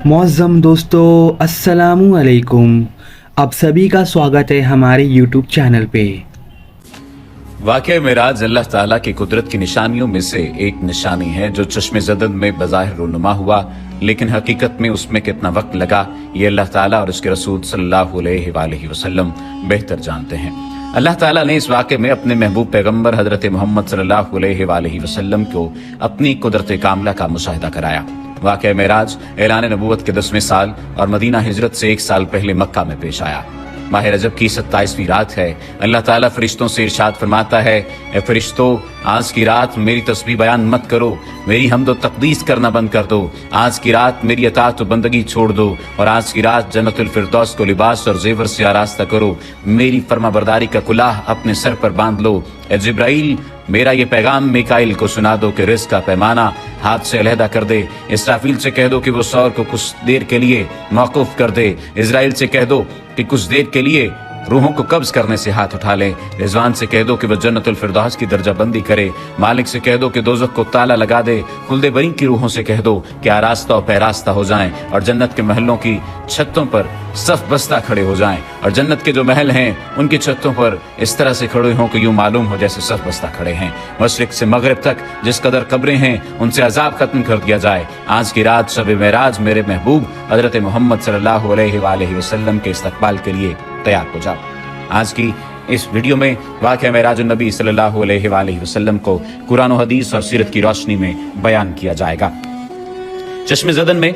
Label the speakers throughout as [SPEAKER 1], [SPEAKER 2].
[SPEAKER 1] मुअज़्ज़म दोस्तों, अस्सलामु अलैकुम। आप सभी का स्वागत है हमारे YouTube चैनल पे।
[SPEAKER 2] वाक़या मेराज अल्लाह ताला की कुदरत की निशानियों में से एक निशानी है जो चश्मे ज़दन में बज़ाहिर रूनुमा हुआ, लेकिन हकीकत में उसमें कितना वक्त लगा ये अल्लाह ताला और उसके रसूल सल्लल्लाहु अलैहि वसल्लम बेहतर जानते हैं। अल्लाह ताला ने इस वाक़े में अपने महबूब पैगम्बर हज़रत मोहम्मद सल्लल्लाहु अलैहि वसल्लम को अपनी कुदरत कामला का मुशाहिदा कराया। वाक़या मेराज ऐलान नबूवत के 10वें साल और मदीना हिजरत से 1 साल पहले मक्का में पेश आया। माह रजब की 27वीं रात है। अल्लाह ताला फरिश्तों से इरशाद फरमाता है, ए फरिश्तों, आज की रात मेरी तस्बीह बयान मत करो, मेरी हम्द व तक़दीस करना बंद कर दो। आज की रात मेरी अताअत व बंदगी छोड़ दो और आज की रात जन्नतुल फिरदौस को लिबास और जेवर से आरास्ता करो। मेरी फरमाबरदारी का कुलाह अपने सर पर बांध लो। ए जिब्राइल, मेरा ये पैगाम मिकाइल को सुना दो कि रिज़्क़ का पैमाना हाथ से अलहदा कर दे। इसराफील से कह दो कि वो सौर को कुछ देर के लिए मौकूफ कर दे। इज़राइल से कह दो कि कुछ देर के लिए रूहों को कब्ज करने से हाथ उठा ले। रिजवान से कह दो कि वह जन्नतुल फिरदौस की दर्जा बंदी करे। मालिक से कह दो कि दोज़ख को ताला लगा दे। खुल्दे बरी की रूहों से कह दो कि आरास्ता और पैरास्ता हो जाएं और जन्नत के महलों की छतों पर सफ बस्ता खड़े हो जाएं और जन्नत के जो महल हैं उनकी छतों पर इस तरह से खड़े हों कि यूं मालूम हो जैसे सफ बस्ता खड़े हैं। मशरिक से मगरिब तक जिस कदर कब्रें हैं उनसे अजाब खत्म कर दिया जाए। आज की रात शब मेराज मेरे महबूब हजरत मोहम्मद सल्लल्लाहु अलैहि वसल्लम के इस्तकबाल के लिए तैयार हो जाओ। आज की इस वीडियो में वाक़या मेराजुन नबी सल्लल्लाहु अलैहि वसल्लम को कुरान और हदीस और सीरत की रोशनी में बयान किया जाएगा। चश्मे ज़दन में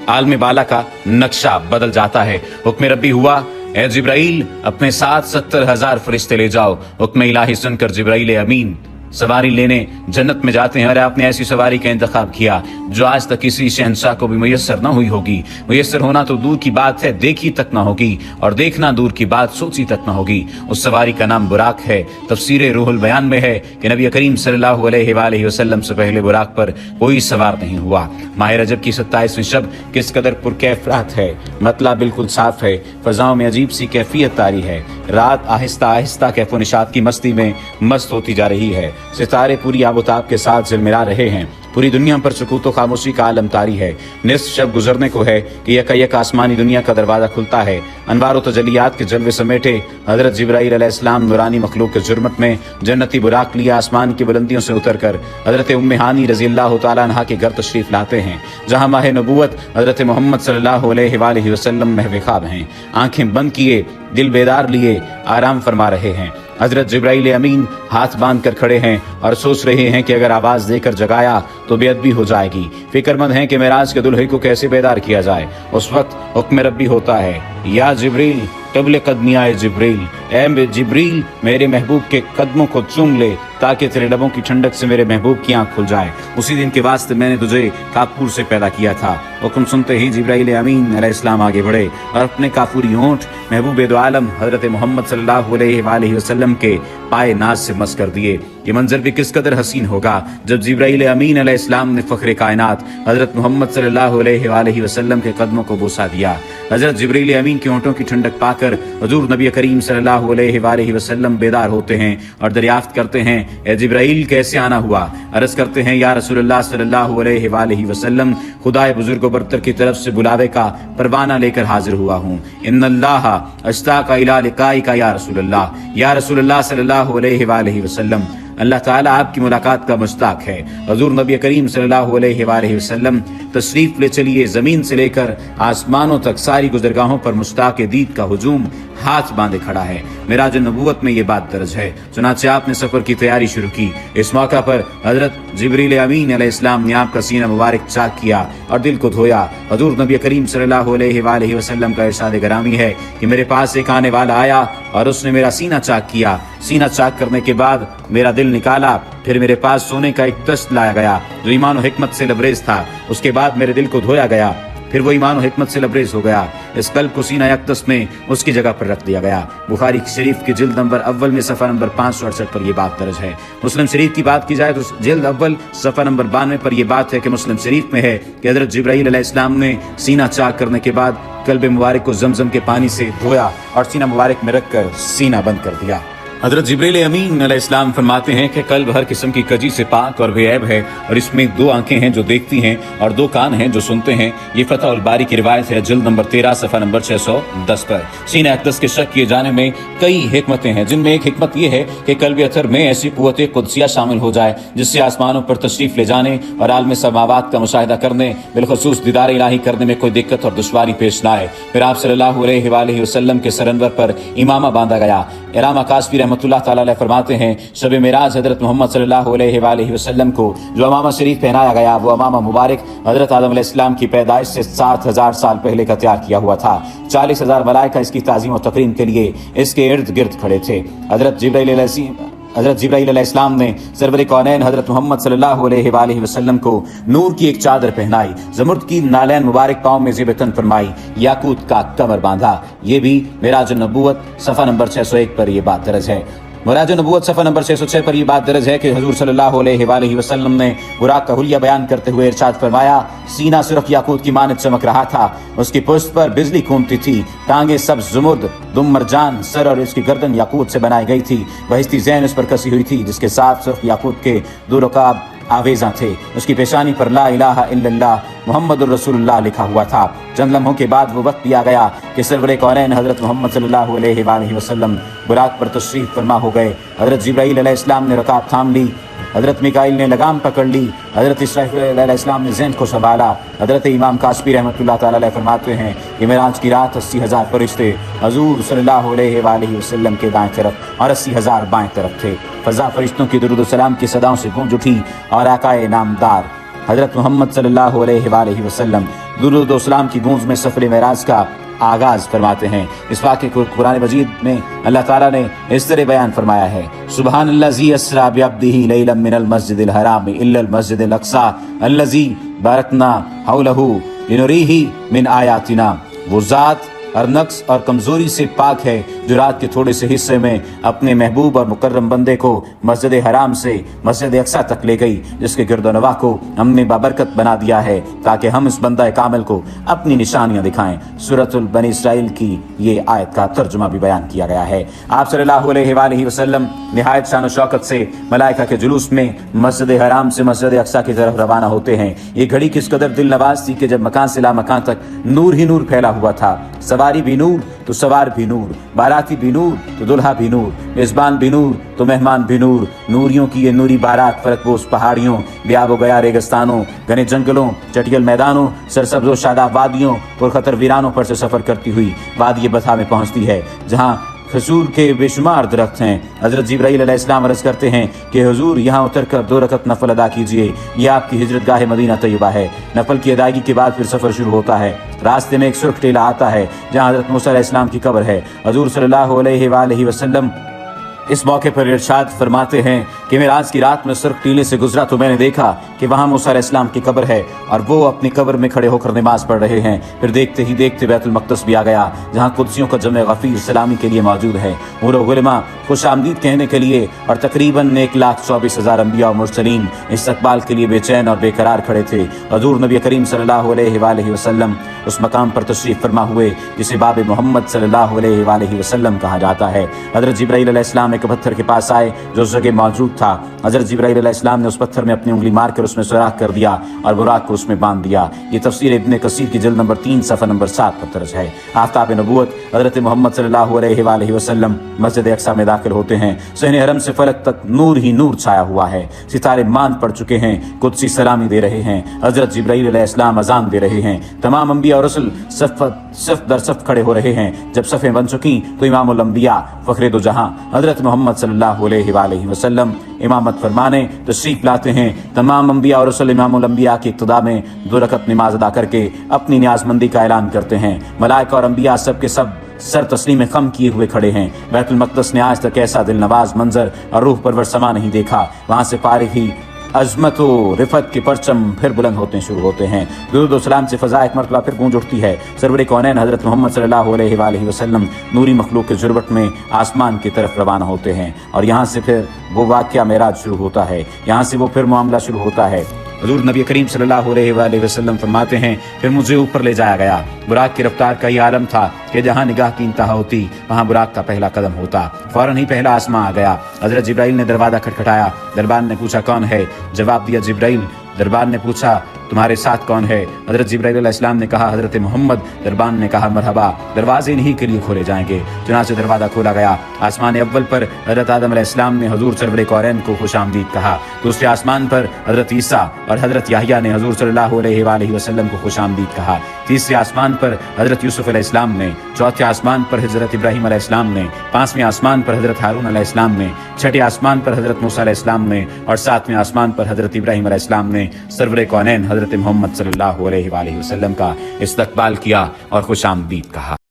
[SPEAKER 2] आलम बाला का नक्शा बदल जाता है। हुक्म रब्बी हुआ, ए जिब्राइल, अपने साथ 70,000 फरिश्ते ले जाओ। हुक्म इलाही सुनकर जिब्राइल अमीन सवारी लेने जन्नत में जाते हैं। और आपने ऐसी सवारी का इंतखाब किया जो आज तक किसी शहंशाह को भी मुयस्सर ना हुई होगी। मुयस्सर होना तो दूर की बात है, देखी तक ना होगी, और देखना दूर की बात, सोची तक ना होगी। उस सवारी का नाम बुराक है। तफसीर रूहुल बयान में है कि नबी करीम सल्लल्लाहु अलैहि वसल्लम से पहले बुराक पर कोई सवार नहीं हुआ। माह रजब की 27वीं शब किस कदर पुरकैफ रात है। मतला बिल्कुल साफ है, फजाओं में अजीब सी कैफियत तारी है। रात आहिस्ता आहिस्ता कैफो निशात की मस्ती में मस्त होती जा रही है। सितारे पूरी आबोताब के साथ झिलमिला रहे हैं। पूरी दुनिया पर सुकूत व खामोशी का आलम तारी है। निस्फ शब गुजरने को है कि यक आसमानी दुनिया का दरवाजा खुलता है। अनवार व तजलियात के जलवे समेटे हजरत जिब्राइल अलैहिस्सलाम नूरानी मखलूक के जुर्मत में जन्नती बुराक लिया आसमान की बुलंदियों से उतरकर हजरत उम्मे हानी रज़ी अल्लाह तआला अन्हा के घर तशरीफ लाते हैं, जहाँ माह नबूवत हजरत मोहम्मद सल्लल्लाहु अलैहि वसल्लम महव ख्वाब हैं। आंखें बंद किए, दिल बेदार लिए आराम फरमा रहे हैं। हजरत जिब्राइल अमीन हाथ बांध कर खड़े हैं और सोच रहे हैं कि अगर आवाज देकर जगाया तो बेअदबी हो जाएगी। फिक्रमंद हैं कि मेराज के दुल्हे को कैसे बेदार किया जाए। उस वक्त हुक्म रब्बी होता है, या जिब्रील कबल कदमिया जिब्रील, ए जिब्रील, मेरे महबूब के कदमों को चूम ले ताकि तेरे लबों की ठंडक से मेरे महबूब की आंख खुल जाए। उसी दिन के वास्ते मैंने तुझे काफूर से पैदा किया था। हुक्म सुनते ही जिब्राइल अमीन अलैहिस्सलाम आगे बढ़े और अपने काफूरी होंठ महबूब दो आलम हजरत मोहम्मद सल्लल्लाहु अलैहि वसल्लम के पाए नाज से मस कर दिए। ये मंजर भी किस कदर हसीन होगा जब जिब्राइल अमीन अलैहिस्सलाम ने फख्र कायनात हजरत मोहम्मद सल्लल्लाहु अलैहि वसल्लम के कदमों को बोसा दिया। हजरत जिब्राइल अमीन के होंठों की ठंडक पाकर हुजूर नबी करीम सल्लल्लाहु अलैहि वसल्लम बेदार होते हैं और दरियाफ्त करते हैं, ए जिब्राइल कैसे आना हुआ। अर्ज करते हैं, या रसूलुल्लाह सल्लल्लाहु अलैहि वसल्लम, खुदाए बुजुर्ग बरतर की तरफ से बुलावे का परवाना लेकर हाजिर हुआ हूँ। इन्नल्लाह अश्ताका इला लिकाइका या रसूलुल्लाह, या रसूलुल्लाह सल्लल्लाहु अलैहि वसल्लम, अल्लाह ताला आपकी मुलाकात का मुश्ताक है। हुजूर नबी करीम सल्लल्लाहु अलैहि वसल्लम तशरीफ ले चलिए। जमीन से लेकर आसमानों तक सारी गुजरगाहों पर मुश्ताक दीद का हुजूम हाथ बांधे खड़ा है। मेराज नबूवत में ये बात दर्ज है। चुनाचे आपने सफर की तैयारी शुरू की। इस मौका पर हजरत जिब्रील अमीन अलैहिस्सलाम ने आपका सीना मुबारक चाक किया और दिल को धोया। हुजूर नबी करीम सल्लल्लाहु अलैहि वसल्लम का इरशाद गरामी है कि मेरे पास एक आने वाला आया और उसने मेरा सीना चाक किया। सीना चाक करने के बाद मेरा दिल निकाला, फिर मेरे पास सोने का एक तश्त लाया गया जो ईमान और हिकमत से लबरेज था। उसके बाद मेरे दिल को धोया गया, फिर वो ईमान और हिकमत से लबरेज हो गया। इस कल्ब को सीना यकतस में उसकी जगह पर रख दिया गया। बुखारी शरीफ की जिल्द नंबर अव्वल में सफ़ा नंबर 568 पर यह बात दर्ज है। मुस्लिम शरीफ की बात की जाए तो जिल्द अव्वल सफ़ा नंबर 92 पर यह बात है कि मुस्लिम शरीफ में है कि हज़रत जिब्राइल अलैहिस्सलाम ने सीना चाक करने के बाद कल्ब मुबारक को जमजम के पानी से धोया और सीना मुबारक में रखकर सीना बंद कर दिया। हज़रत जिब्रील अमीन अलैहिस्सलाम फरमाते हैं कि कल्ब हर किस्म की कजी से पाक और बेऐब है और इसमें 2 आंखें हैं जो देखती हैं और 2 कान हैं जो सुनते हैं। ये फतह उल बारी की रिवायत है, जिल्द नंबर 13 सफ़ा नंबर 610 पर। सीने अक़दस के शक किए जाने में कई हिकमतें हैं, जिनमें एक हिकमत ये है कि कल्ब अतर में ऐसी क़ुव्वत क़ुदसिया शामिल हो जाए जिससे आसमानों पर तशरीफ़ ले जाने और आलम समावात का मुशाहिदा करने, बिलखुसूस दीदार इलाही करने में कोई दिक्कत और दुश्वारी पेश न आए। फिर आप सल्लल्लाहु अलैहि वसल्लम के सरअनवर पर इमामा बांधा गया। इरामा कासफी रहमतुल्लाह ताला अलैह फरमाते हैं, शब मेराज हज़रत मोहम्मद सल्लल्लाहु अलैहि वसल्लम को जो अमामा शरीफ पहनाया गया, वो अमामा मुबारक हज़रत आदम अलैहिस्सलाम की पैदाइश से 7000 साल पहले का तैयार किया हुआ था। 40,000 मलाइका इसकी ताज़ीम और तकरीम के लिए इसके इर्द गिर्द खड़े थे। हज़रत जिब्राइल अलैहिस्सलाम ने सरवर कौनैन हज़रत मोहम्मद सल्लल्लाहु अलैहि वसल्लम को नूर की एक चादर पहनाई, ज़मुर्द की नालैन मुबारक पाँव में ज़ेब-ए-तन फरमाई, याकूत का कमर बांधा। ये भी मिराज नबूवत सफ़ा नंबर 601 पर यह बात दर्ज है। मिराज नबूवत सफ़ा नंबर 606 पर यह बात दर्ज है कि हुज़ूर सल्लल्लाहु अलैहि वसल्लम ने बुराक का हुलिया बयान करते हुए इरशाद फरमाया, सीना सिर्फ याकूत की मानद चमक रहा था, उसकी पुष्ट पर बिजली घूमती थी, टांगे सब ज़ुमुर्द, दुम मरजान, सर और इसकी गर्दन याकूत से बनाई गई थी, बहिस्ती ज़ैन उस पर कसी हुई थी जिसके साथ सिर्फ याकूत के 2 रकाब आवेज़ा थे। उसकी पेशानी पर ला इलाहा इल्लल्लाह मुहम्मदुर रसूलुल्लाह लिखा हुआ था। चंद लम्हों के बाद वो वक्त भी आ गया कि सरवर कौनैन हज़रत मोहम्मद सल्लल्लाहु अलैहि वसल्लम बुराक पर तशरीफ़ फरमा हो गए। हज़रत जिब्राइल अलैहिस्सलाम ने रकाब थाम ली, हज़रत मिकाइल ने लगाम पकड़ ली, हज़रत इसराफील अलैहिस्सलाम ने ज़ैन को संभाला। हज़रत इमाम कासफी रहमतुल्लाह ताला अलैह फरमाते हैं कि मेराज की रात 80,000 फरिश्ते हुज़ूर सल्लल्लाहु अलैहि वसल्लम के दाएं तरफ और 80,000 बाएं तरफ थे। फ़ज़ा फरिश्तों की दुरूद सलाम की सदाओं से गूंज उठी और आकाए नामदार हज़रत मोहम्मद सल्लल्लाहु अलैहि वसल्लम दुरूद सलाम की गूंज में सफ़र मेराज का आगाज़ फरमाते हैं। इस वाक़े को कुरान मजीद में अल्लाह ताला ने इस तरह बयान फरमाया है, सुब्हानल्लज़ी अस्रा बिअब्दिही लैलन मिनल मस्जिदिल हराम इल्लल मस्जिदिल अक़सा अल्लज़ी बारकना हौलहू लिनुरीही मिन आयातिना। वो ज़ात और नक्स और कमज़ोरी से पाक है जो रात के थोड़े से हिस्से में अपने महबूब और मुकर्रम बंदे को मस्जिद हराम से मस्जिद अक़सा तक ले गई, जिसके गिरदोनवा को हमने बाबरकत बना दिया है ताकि हम इस बंदा कामिल को अपनी निशानियां दिखाएं। सूरतुल बनी इसराइल की ये आयत का तर्जुमा भी बयान किया गया है। आप सल्लल्लाहु अलैहि वसल्लम निहायत शान शौकत से मलाइका के जुलूस में मस्जिद हराम से मस्जिद अक़सा की तरफ रवाना होते हैं। ये घड़ी किस कदर दिल नवाज थी कि जब मकान से ला मकान तक नूर ही नूर फैला हुआ था। सवारी भी नूर तो सवार भी नूर, बाराती भी नूर तो दुल्हा भी नूर, मेज़बान भी नूर तो मेहमान भी नूर। नूरियों की ये नूरी बारात फलकपोश पहाड़ियों, ब्याबो गया रेगिस्तानों, घने जंगलों, चटियल मैदानों, सरसब्ज़ व शादाब वादियों और खतर वीरानों पर से सफ़र करती हुई वादी बथा में पहुँचती है, जहाँ खजूर के बेशुमार दरख्त हैं। हज़रत जिब्राइल अलैहिस्सलाम अर्ज़ करते हैं कि हुजूर यहाँ उतर कर 2 रकत नफल अदा कीजिए, यह आपकी हिजरत गाह मदीना तैयबा है। नफल की अदायगी के बाद फिर सफ़र शुरू होता है। रास्ते में एक सुर्ख टीला आता है जहाँ हज़रत मूसा अलैहिस्सलाम की कब्र है। हुजूर सल्लल्लाहु अलैहि वसल्लम इस मौके पर इरशाद फरमाते हैं कि मेराज की रात में सुर्ख टीले से गुजरा तो मैंने देखा कि वहाँ मूसा अलैहिस्सलाम की कब्र है और वो अपनी कब्र में खड़े होकर नमाज पढ़ रहे हैं। फिर देखते ही देखते बैतुल मक़दस भी आ गया, जहाँ कुदसियों का जमे गफ़ीर सलामी के लिए मौजूद है। उलमा खुश आमदीद कहने के लिए और तकरीबन 1,24,000 अंबिया और मुरसलीन इस्तक़बाल के लिए बेचैन और बेकरार खड़े थे। हुज़ूर नबी करीम सल्लल्लाहु अलैहि वसल्लम उस मकाम पर तशरीफ़ फरमा हुए जिसे बाब मोहम्मद सल्लल्लाहु अलैहि वसल्लम कहा जाता है। हज़रत जिब्राइल अलैहिस्सलाम एक पत्थर के पास आए जो उस जगह मौजूद था। हज़रत जिब्राइल अलैहिस्सलाम ने उस पत्थर में अपनी उंगली मारकर उसमें सुराख कर दिया और बुराक को उसमें बांध दिया। ये तफसीर इब्न कसीर की जिल्द नंबर 3 सफ़ा नंबर 7 पर दर्ज है। आफ्ताब नबूवत हज़रत मोहम्मद सल्लल्लाहु अलैहि वसल्लम मस्जिद अक़सा में दाखिल होते हैं। सहने हरम से फलक तक नूर ही नूर छाया हुआ है। सितारे मांद पड़ चुके हैं, कुदसी सलामी दे रहे हैं। हज़रत जिब्राइल अलैहिस्सलाम अज़ान दे रहे हैं। तमाम अंबिया और रसूल सफ दर सफ खड़े हो रहे हैं। जब सफ़ें बन चुकी तो इमामुल अंबिया फ़ख्रे दो जहां हज़रत मोहम्मद सल्लल्लाहु अलैहि वसल्लम इमामत फरमाने तशरीफ़ लाते हैं। तमाम अंबिया और रसूल इमामुल अंबिया की इक़्तिदा में 2 रकत नमाज अदा करके अपनी न्याज़मंदी का ऐलान करते हैं। मलाइका और अंबिया सब के सब सर तस्लीम खम किए हुए खड़े हैं। बैतुल मक़दस ने आज तक ऐसा दिल नवाज मंजर और रूह परवर समा नहीं देखा। वहाँ से फारिग ही अज़मत व रिफ़त के परचम फिर बुलंद होते शुरू होते हैं। दुरूद व सलाम से फ़ज़ा एक मरतबा फिर गूंज उठती है। सरवर कौनैन हज़रत मोहम्मद सल्लल्लाहु अलैहि वसल्लम नूरी मखलूक के जुर्बट में आसमान की तरफ रवाना होते हैं और यहाँ से फिर वो वाक़या मेराज शुरू होता है। यहाँ से वो फिर मामला शुरू होता है حضور نبی کریم صلی اللہ علیہ وآلہ وسلم فرماتے ہیں پھر مجھے اوپر لے جایا گیا. براق کی رفتار کا یہ عالم تھا کہ جہاں نگاہ کی انتہا ہوتی وہاں براق کا پہلا قدم ہوتا. فوراً ہی پہلا آسماں آ گیا. حضرت جبرائیل نے دروازہ کھٹکھٹایا. دربان نے پوچھا کون ہے؟ جواب دیا جبرائیل. دربان نے پوچھا تمہارے ساتھ کون ہے؟ حضرت جبرائیل علیہ السلام نے کہا حضرت محمد. دربان نے کہا مرحبا، دروازے انہی کے لیے کھولے جائیں گے. چنانچہ دروازہ کھولا گیا. آسمان اول پر حضرت آدم علیہ السلام نے حضور سرور کونین کو خوش آمدید کہا. دوسرے آسمان پر حضرت عیسیٰ اور حضرت یحییٰ نے حضور صلی اللہ علیہ وآلہ وسلم کو خوش آمدید کہا. تیسرے آسمان پر حضرت یوسف علیہ السلام نے. چوتھے آسمان پر حضرت ابراہیم علیہ السلام نے. پانچویں آسمان پر حضرت ہارون علیہ السلام نے. چھٹے آسمان پر حضرت موسیٰ علیہ السلام نے. اور ساتویں آسمان پر حضرت ابراہیم علیہ السلام نے سرور کونین حضرت محمد صلی اللہ علیہ وآلہ وسلم کا استقبال کیا اور خوش آمدید کہا.